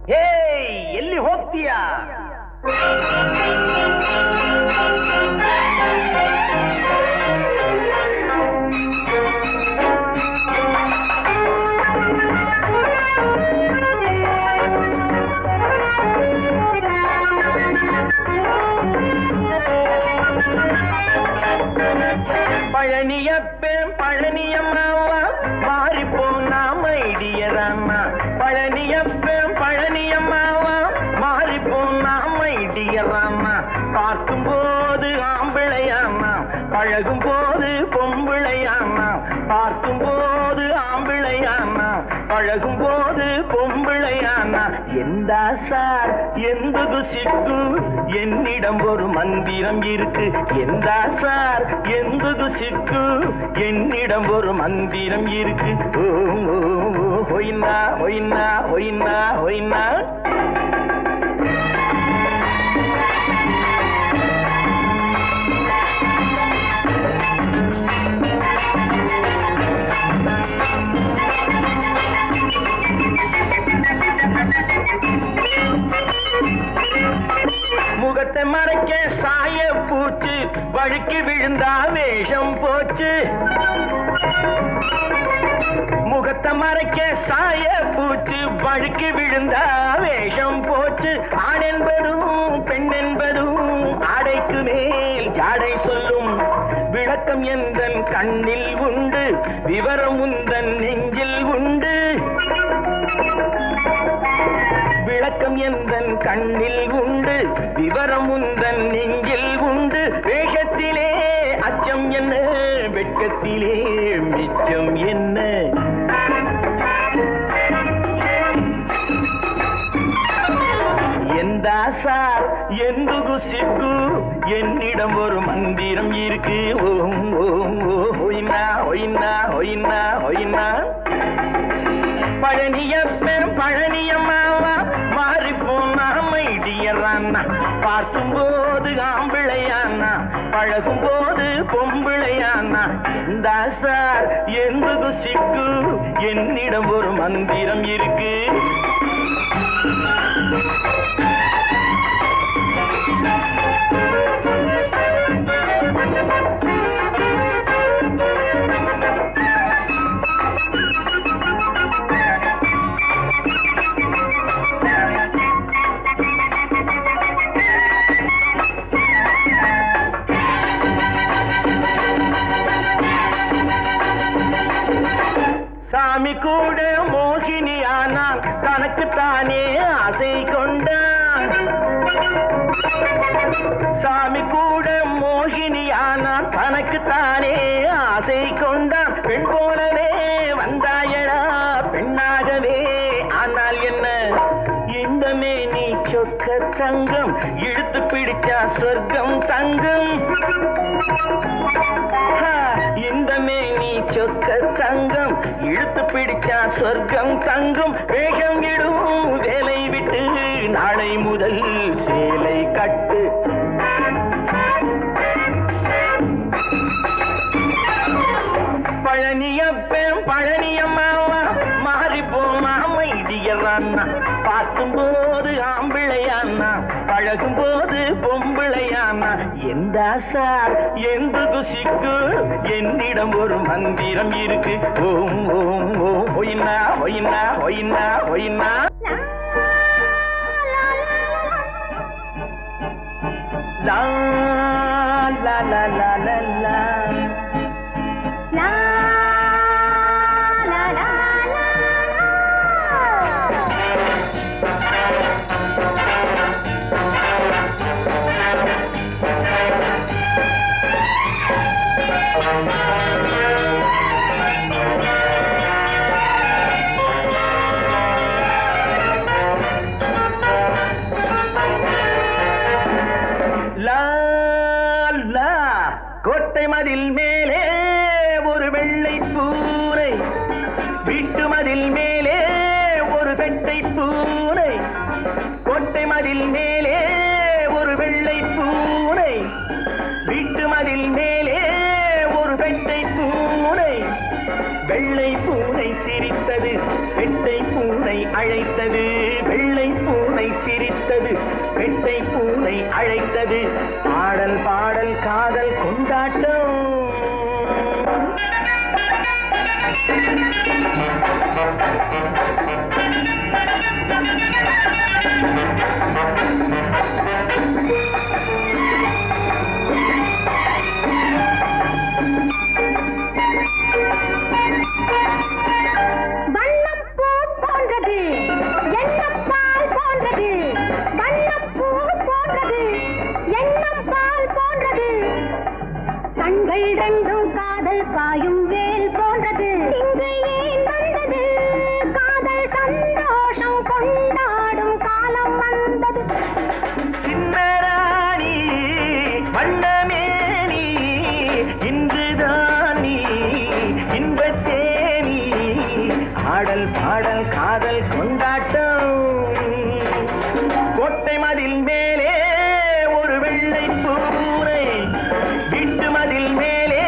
ಏಯ್ ಎಲ್ಲಿ ಹೋಗ್ತೀಯಾ? பழனியப்பேன் பழனியம்மாவா மாறிப்போனா மைடியரம்மா. பழனியப்பேன் பழனியம்மாவா மாறிப்போனா மைடியரம்மா. பார்க்கும் போது ஆம்பிளையாமா, பழகும் போது பொம்பிளையாமா. பார்க்கும் போது ஆம்பிளையாமா, பழகும் போது பொம்பிளையானா. எந்தா சார் எந்தது சிக்கு, என்னிடம் ஒரு மந்திரம் இருக்கு. எந்தா சார் எந்தது சிக்கு, என்னிடம் ஒரு மந்திரம் இருக்கு. ஒய்னா ஒய்னா ஒய்னா ஒய்னா. முகத்தை மறைக்க சாய பூச்சு, வழுக்கி விழுந்தா வேஷம் போச்சு. முகத்தை மறைக்க சாய பூச்சு, வழுக்கி விழுந்தா வேஷம் போச்சு. ஆண் என்பதும் பெண் என்பதும் ஆடைக்கு மேல் ஜாடை சொல்லும். விளக்கம் எந்தன் கண்ணில் உண்டு, விவரம் உந்தன் நெஞ்சில் உண்டு. விளக்கம் எந்தன் கண்ணில் உண்டு, விவரம் உந்தன் நெஞ்சில் உண்டு. வேஷத்திலே அச்சம் என்ன, வெட்கத்திலே மிச்சம் என்ன? எந்தா சார் எந்துகு சிக்கு, என்னிடம் ஒரு மந்திரம் இருக்கு. ஓம் ஓம் ஓய்னா ஒய்னா ஒய்னா ஒய்னா. பழனியப்பேன் பழனியம்மாவா மாறிப்போனா மைடியரானா. பார்க்கும் போது ஆம்பிளையானா, பழகும் போது பொம்பிளையானா. எந்தா சார் எந்தது சிக்கு, என்னிடம் ஒரு மந்திரம் இருக்கு. சாமி கூட மோகினியானான், தனக்குத்தானே ஆசை கொண்டான். சாமி கூட மோகினியானான், தனக்குத்தானே ஆசை கொண்டான். பெண் போலவே வந்தாயடா பெண்ணாகவே ஆனால் என்ன? இந்த மேனி சொக்க தங்கம், இழுத்து பிடிச்சா சொர்க்கம் தங்கம். இந்த மேனி சொக்க தங்கம், இழுத்து பிடிச்சா சொர்க்கம் தங்கும். வேகம் இடும் வேலை விட்டு, நாளை முதல் சேலை கட்டு. பழனியப்பேன் பழனியம்மாவா மாறிப்போமா மைடியரானா. பார்க்கும் போது ஆம்பிளையானா, பழகும் போது பொம்பிளையானா. எந்தா சார் எந்தது சிக்கு, என்னிடம் ஒரு மந்திரம் இருக்கு. ஓம் ஓம் ஓம் ஒய்னா ஒய்னா ஒய்னா ஒய்னா. லா லா லா லா லா லா. கோட்டை மதில் மேலே ஒரு வெள்ளை பூனை, வீட்டு மதில் மேலே ஒரு பெட்டை பூனை. கோட்டை மதில் மேலே ஒரு வெள்ளை பூனை, வீட்டு மதில் மேலே ஒரு பெட்டை பூனை. வெள்ளை பூனை சிரித்தது, பெட்டை பூனை அழைத்தது. வெள்ளை அழைத்தது பாடல் பாடல் காதல் கொண்டாட்டம் பாயும் வேல் போன்றது இங்கு ஏன் வந்தது காதல் சந்தோஷம் கொண்டாடும் காலம் வந்தது சின்னராணி வண்ணமேனி இன்றுதான் நீ இன்பத்தேனி ஆடல் பாடல் காதல் கொண்டாட்டம் கோட்டை மதில் மேலே ஒரு வெள்ளை பூனை வீட்டு மதில் மேலே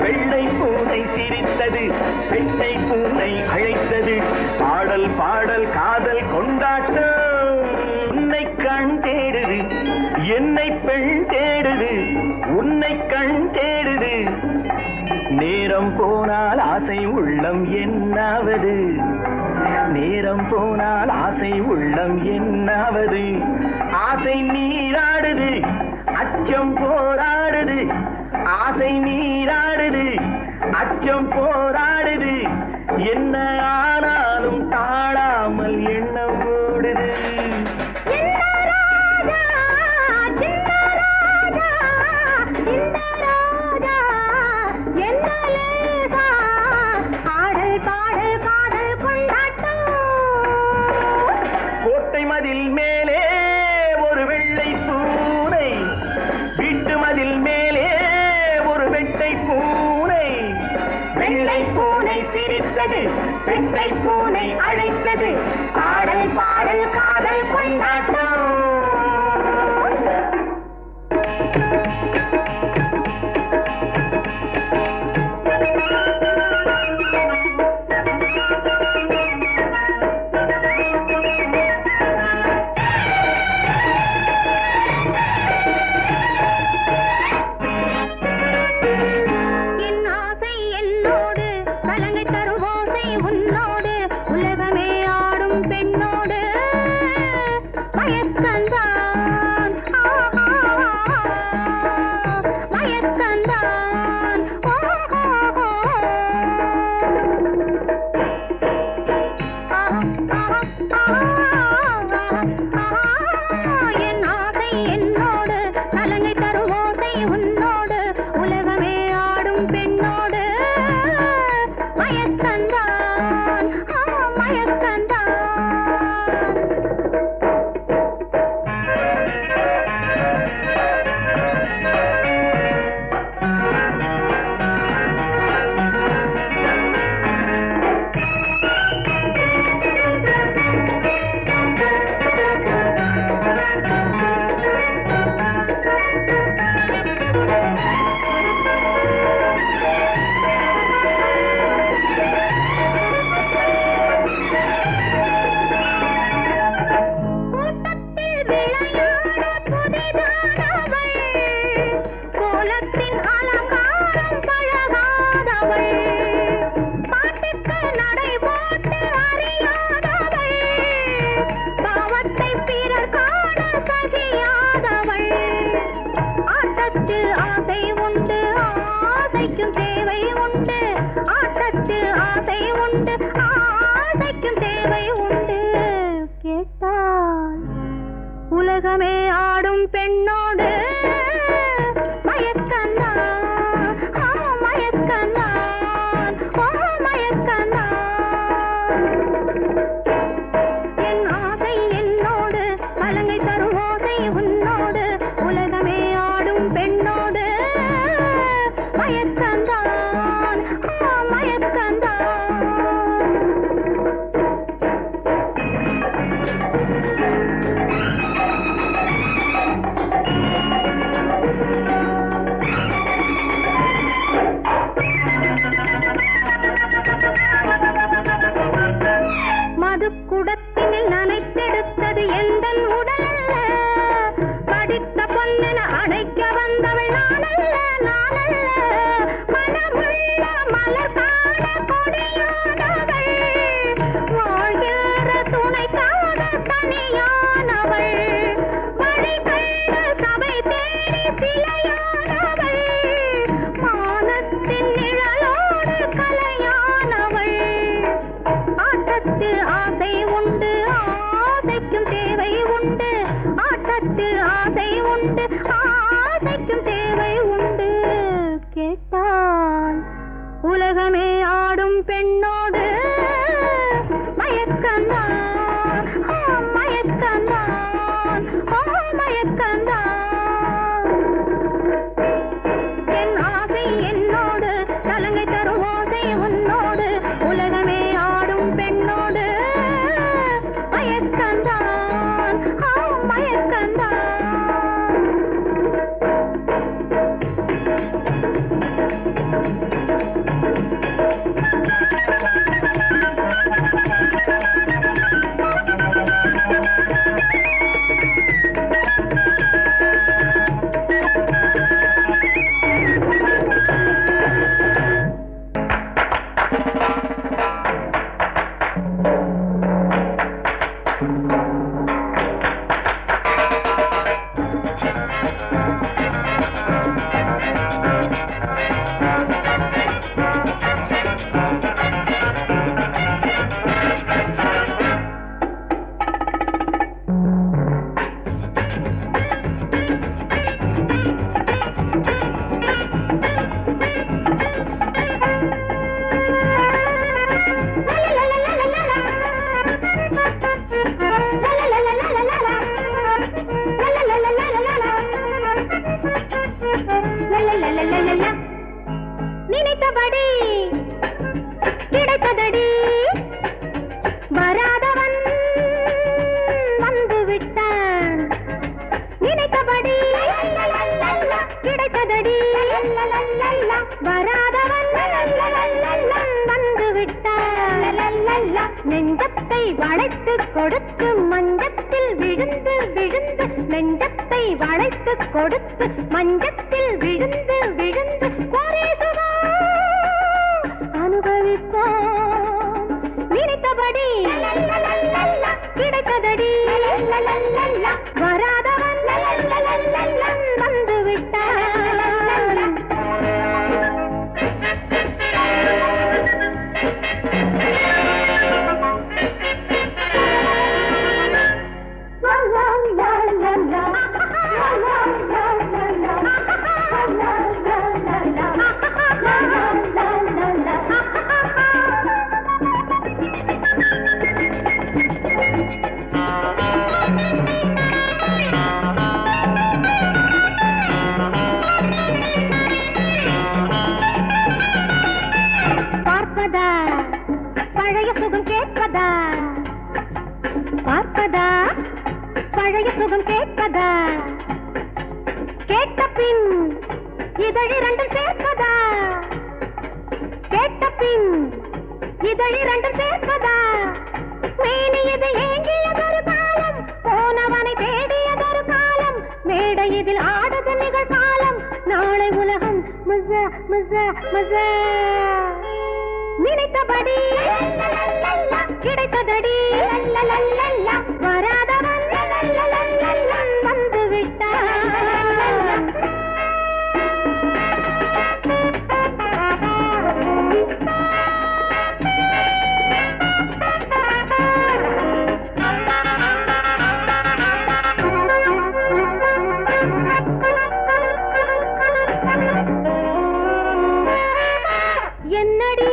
வெள்ளை பூனை சிரித்தது பெண்ணை பூனை அழைத்தது பாடல் பாடல் காதல் கொண்டாட்டம் உன்னை கண் தேடுது என்னை பெண் தேடுது உன்னை கண் தேடுது நேரம் போனால் ஆசை உள்ளம் என்னாவது நேரம் போனால் ஆசை உள்ளம் என்னாவது ஆசை நீராடுது அச்சம் போராடுது ஆசை நீராடுது அச்சம் போராடுது என்ன ஆனாலும் தாழாமல் எண்ணம் ஓடுது கோட்டை மதில் மேலே ஒரு வெள்ளை பூனை வீட்டு மதில் மேலே ஒரு வெட்டை பூனை வெள்ளை பூனை சிரித்தது வெட்டை பூனை அழைத்தது ஆடல் பாடல் காதல் கொண்டாட்டம் உலகமே ஆடும் பெண்ணோடு மயக்கந்தான் மயக்கந்தான் மயக்கந்தான் என் ஆசை என்னோடு கலங்கை தரும் ஓசை உன்னோடு உலகமே ஆடும் பெண்ணோடு மயக்கந்தான் மயக்கந்தான் மது குடத்தினில் நனைத்தெடுத்தது எந்த நெஞ்சத்தை வளைத்து கொடுத்து மஞ்சத்தில் விழுந்து விழுந்து நெஞ்சத்தை வளைத்து கொடுத்து மஞ்சத்தில் விழுந்து விழுந்து அனுபவிப்போம் நினைத்தபடி கிடைத்ததடி வராதவன் வந்து விட்டான் பழைய சுகம் கேட்பதா பார்ப்பதா பழைய சுகம் கேட்பதா கேட்ட பின் இதழிரண்டும் சேர்ப்பதா கேட்ட பின் இதழிரண்டும் சேர்ப்பதா மேனியது ஏங்கியதொரு காலம் போனவனை தேடியதொரு காலம் மேடை இதில் ஆடுது நிகழ்காலம் நாளை உலகம் மஸா மஸா மஸா நினைத்தபடி கிடைத்ததடி வராதவன் வந்து விட்டான் என்னடி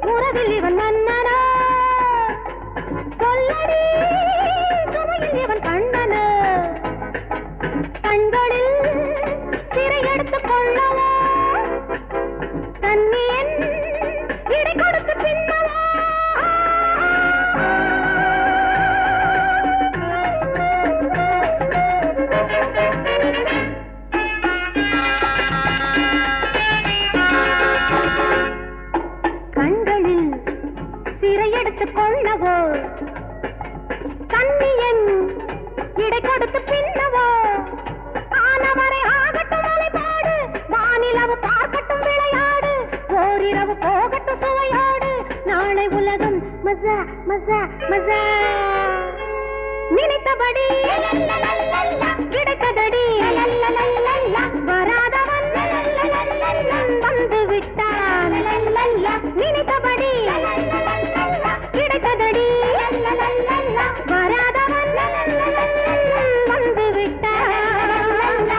உறவில் இவன் மன்னனா சொல்லடி சுமையில் இவன் கண்ணனா கண்களில் சிறை எடுத்துக் கொள்ளவா தன்னியன் இடை கொடுத்து பின்னவா கண்களில் சிறை எடுத்துக் கொள்ளவோ கண்ணியன் இடை கொடுத்து பின்னவோ ஆனவரை ஆகட்டும் அலைபாடு வானிலவு பார்க்கட்டும் விளையாடு ஓரிரவு போகட்டும் சுவையாடு நாளை உலகம் மஸா மஸா மஸா நினைத்தபடி